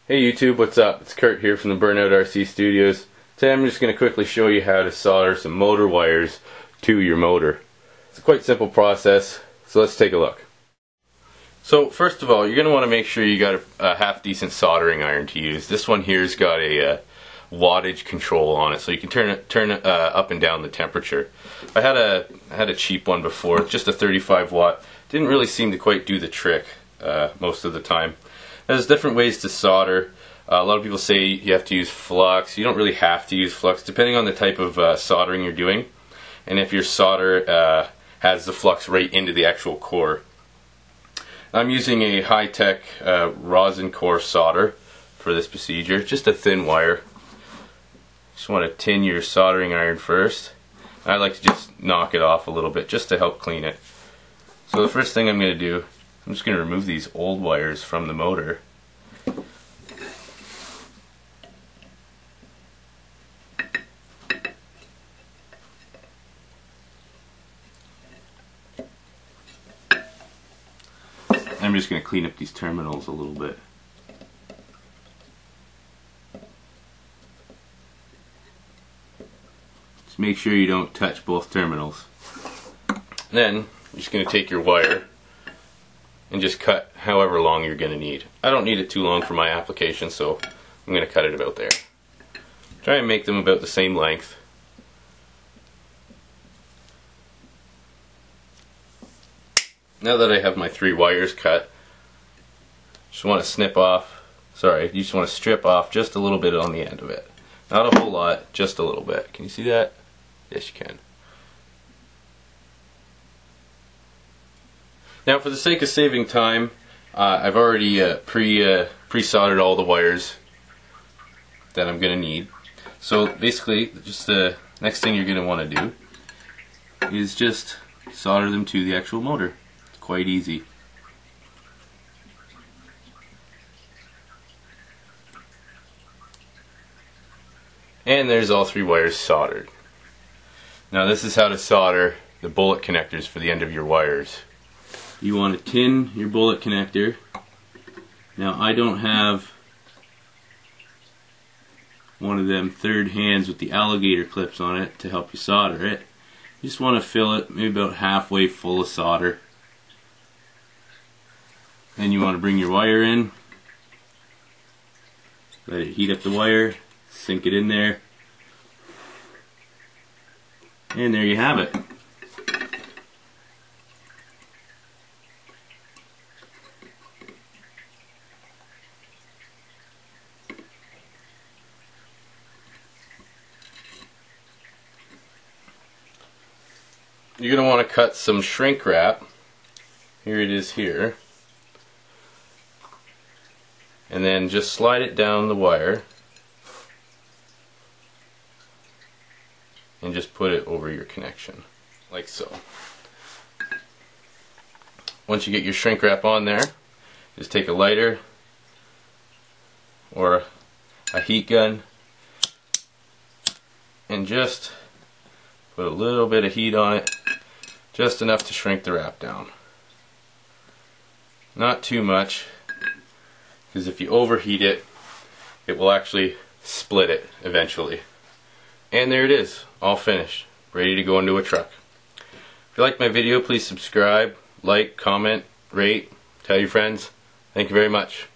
Hey YouTube, what's up? It's Kurt here from the Burnout RC Studios. Today I'm just going to quickly show you how to solder some motor wires to your motor. It's a quite simple process, so let's take a look. So first of all, you're going to want to make sure you got a half decent soldering iron to use. This one here's got a wattage control on it, so you can turn it up and down the temperature. I had a cheap one before, just a 35 watt. Didn't really seem to quite do the trick most of the time. There's different ways to solder. A lot of people say you have to use flux. You don't really have to use flux, depending on the type of soldering you're doing, and if your solder has the flux right into the actual core. I'm using a high-tech rosin core solder for this procedure, just a thin wire. Just want to tin your soldering iron first. I like to just knock it off a little bit just to help clean it. So the first thing I'm going to do, I'm just going to remove these old wires from the motor. I'm just going to clean up these terminals a little bit. Just make sure you don't touch both terminals. Then you're just going to take your wire and just cut however long you're going to need. I don't need it too long for my application, so I'm going to cut it about there. Try and make them about the same length. Now that I have my 3 wires cut, just want to strip off just a little bit on the end of it. Not a whole lot, just a little bit. Can you see that? Yes, you can. Now, for the sake of saving time, I've already pre-soldered all the wires that I'm going to need. So basically, just the next thing you're going to want to do is just solder them to the actual motor. It's quite easy. And there's all 3 wires soldered. Now this is how to solder the bullet connectors for the end of your wires. You want to tin your bullet connector. Now I don't have one of them third hands with the alligator clips on it to help you solder it. You just want to fill it maybe about halfway full of solder. Then you want to bring your wire in, let it heat up the wire, sink it in there, and there you have it. You're going to want to cut some shrink wrap. Here it is here. And then just slide it down the wire and just put it over your connection, like so. Once you get your shrink wrap on there, just take a lighter or a heat gun and just put a little bit of heat on it, just enough to shrink the wrap down. Not too much, because if you overheat it, it will actually split it eventually. And there it is, all finished, ready to go into a truck. If you like my video, please subscribe, like, comment, rate, tell your friends. Thank you very much.